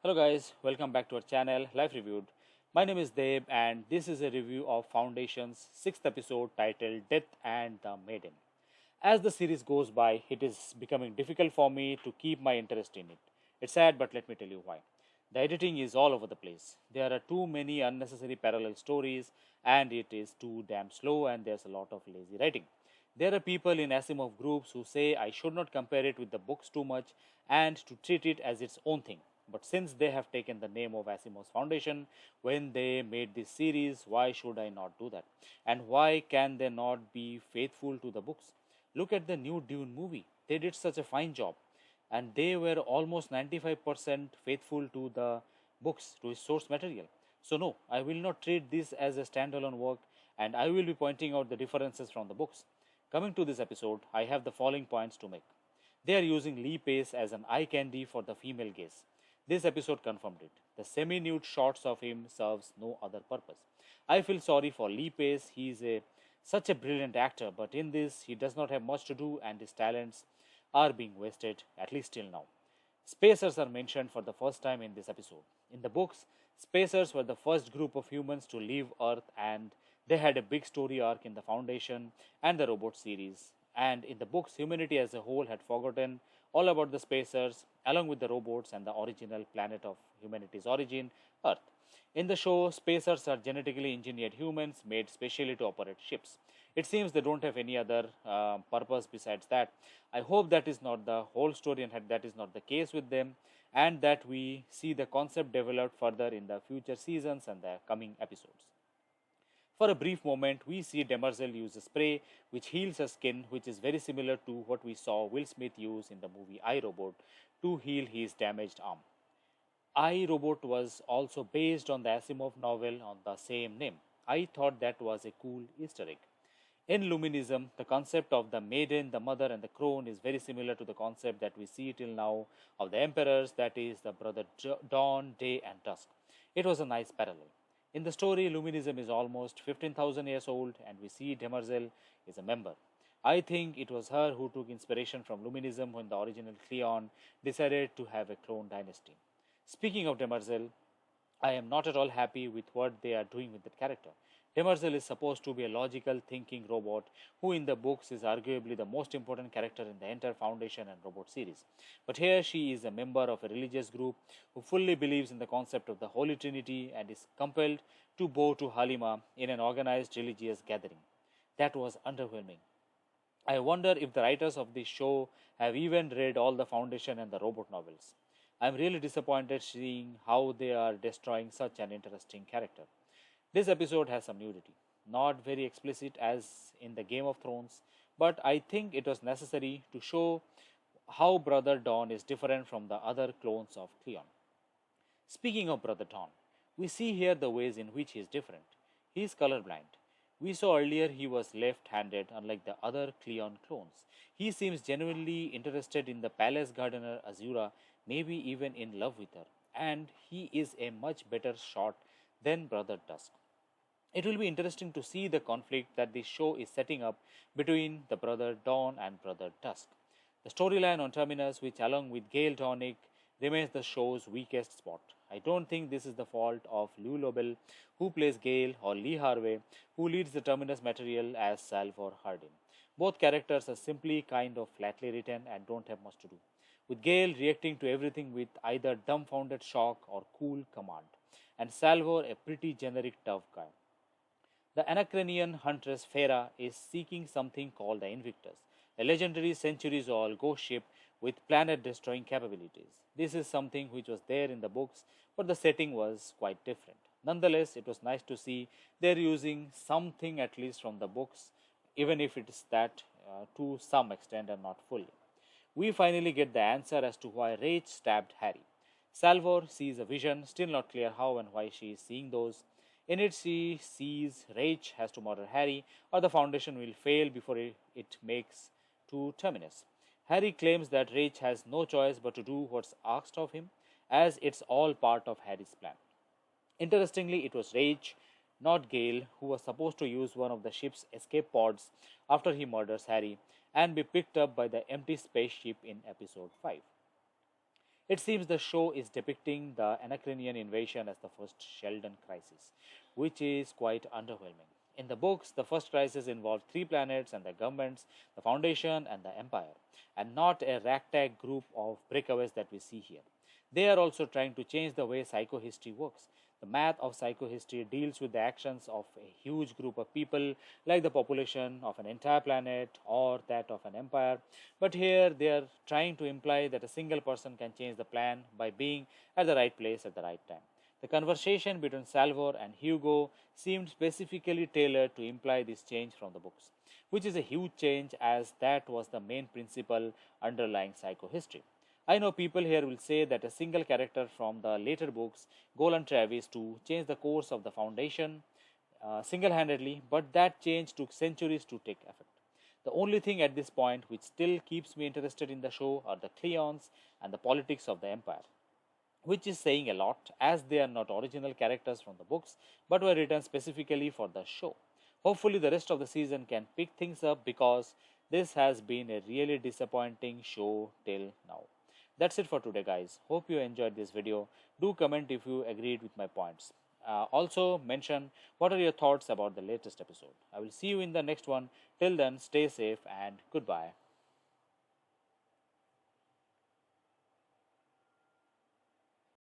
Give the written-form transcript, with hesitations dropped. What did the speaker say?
Hello guys, welcome back to our channel Life Reviewed. My name is Deb and this is a review of Foundation's 6th episode titled Death and the Maiden. As the series goes by, it is becoming difficult for me to keep my interest in it. It's sad, but let me tell you why. The editing is all over the place. There are too many unnecessary parallel stories and it is too damn slow and there's a lot of lazy writing. There are people in Asimov groups who say I should not compare it with the books too much and to treat it as its own thing. But since they have taken the name of Asimov's Foundation when they made this series, why should I not do that? And why can they not be faithful to the books? Look at the new Dune movie. They did such a fine job. And they were almost 95% faithful to the books, to its source material. So, no, I will not treat this as a standalone work and I will be pointing out the differences from the books. Coming to this episode, I have the following points to make. They are using Lee Pace as an eye candy for the female gaze. This episode confirmed it. The semi-nude shots of him serves no other purpose. I feel sorry for Lee Pace. He is such a brilliant actor, but in this he does not have much to do and his talents are being wasted, at least till now. Spacers are mentioned for the first time in this episode. In the books, Spacers were the first group of humans to leave Earth and they had a big story arc in the Foundation and the Robot series. And in the books, humanity as a whole had forgotten all about the Spacers, along with the robots and the original planet of humanity's origin, Earth. In the show, Spacers are genetically engineered humans made specially to operate ships. It seems they don't have any other purpose besides that. I hope that is not the whole story and that is not the case with them, and that we see the concept developed further in the future seasons and the coming episodes. For a brief moment, we see Demerzel use a spray which heals her skin, which is very similar to what we saw Will Smith use in the movie I, Robot to heal his damaged arm. I, Robot was also based on the Asimov novel on the same name. I thought that was a cool Easter egg. In Luminism, the concept of the maiden, the mother, and the crone is very similar to the concept that we see till now of the emperors, that is, the brother Dawn, Day, and Dusk. It was a nice parallel. In the story, Luminism is almost 15,000 years old, and we see Demerzel is a member. I think it was her who took inspiration from Luminism when the original Cleon decided to have a clone dynasty. Speaking of Demerzel, I am not at all happy with what they are doing with that character. Demerzel is supposed to be a logical thinking robot who in the books is arguably the most important character in the entire Foundation and Robot series. But here she is a member of a religious group who fully believes in the concept of the Holy Trinity and is compelled to bow to Halima in an organized religious gathering. That was underwhelming. I wonder if the writers of this show have even read all the Foundation and the Robot novels. I am really disappointed seeing how they are destroying such an interesting character. This episode has some nudity, not very explicit as in the Game of Thrones, but I think it was necessary to show how Brother Dawn is different from the other clones of Cleon. Speaking of Brother Dawn, we see here the ways in which he is different. He is colorblind. We saw earlier he was left-handed unlike the other Cleon clones. He seems genuinely interested in the palace gardener Azura, maybe even in love with her, and he is a much better shot than Brother Dusk. It will be interesting to see the conflict that this show is setting up between the Brother Dawn and Brother Dusk. The storyline on Terminus, which along with Gail Dornick remains the show's weakest spot. I don't think this is the fault of Lou Lobel, who plays Gale, or Lee Harvey, who leads the Terminus material as Salvor Hardin. Both characters are simply kind of flatly written and don't have much to do, with Gale reacting to everything with either dumbfounded shock or cool command, and Salvor a pretty generic tough guy. The Anacrenian huntress Fera is seeking something called the Invictus, a legendary centuries-old ghost ship with planet-destroying capabilities. This is something which was there in the books, but the setting was quite different. Nonetheless, it was nice to see they're using something at least from the books, even if it is that to some extent and not fully. We finally get the answer as to why Rach stabbed Harry. Salvor sees a vision, still not clear how and why she is seeing those. In it, she sees Rach has to murder Harry, or the Foundation will fail before it makes to Terminus. Harry claims that Rach has no choice but to do what's asked of him, as it's all part of Harry's plan. Interestingly, it was Rach, not Gale, who was supposed to use one of the ship's escape pods after he murders Harry and be picked up by the empty spaceship in episode 5. It seems the show is depicting the Anachronian invasion as the first Sheldon crisis, which is quite underwhelming. In the books, the first crisis involved three planets and their governments, the Foundation and the Empire, and not a ragtag group of breakaways that we see here. They are also trying to change the way psychohistory works. The math of psychohistory deals with the actions of a huge group of people, like the population of an entire planet or that of an empire. But here they are trying to imply that a single person can change the plan by being at the right place at the right time. The conversation between Salvor and Hugo seemed specifically tailored to imply this change from the books, which is a huge change as that was the main principle underlying psychohistory. I know people here will say that a single character from the later books, Golan Travis, to change the course of the Foundation single handedly, but that change took centuries to take effect. The only thing at this point which still keeps me interested in the show are the Cleons and the politics of the Empire, which is saying a lot as they are not original characters from the books but were written specifically for the show. Hopefully, the rest of the season can pick things up because this has been a really disappointing show till now. That's it for today, guys. Hope you enjoyed this video. Do comment if you agreed with my points. Also, mention what are your thoughts about the latest episode. I will see you in the next one. Till then, stay safe and goodbye.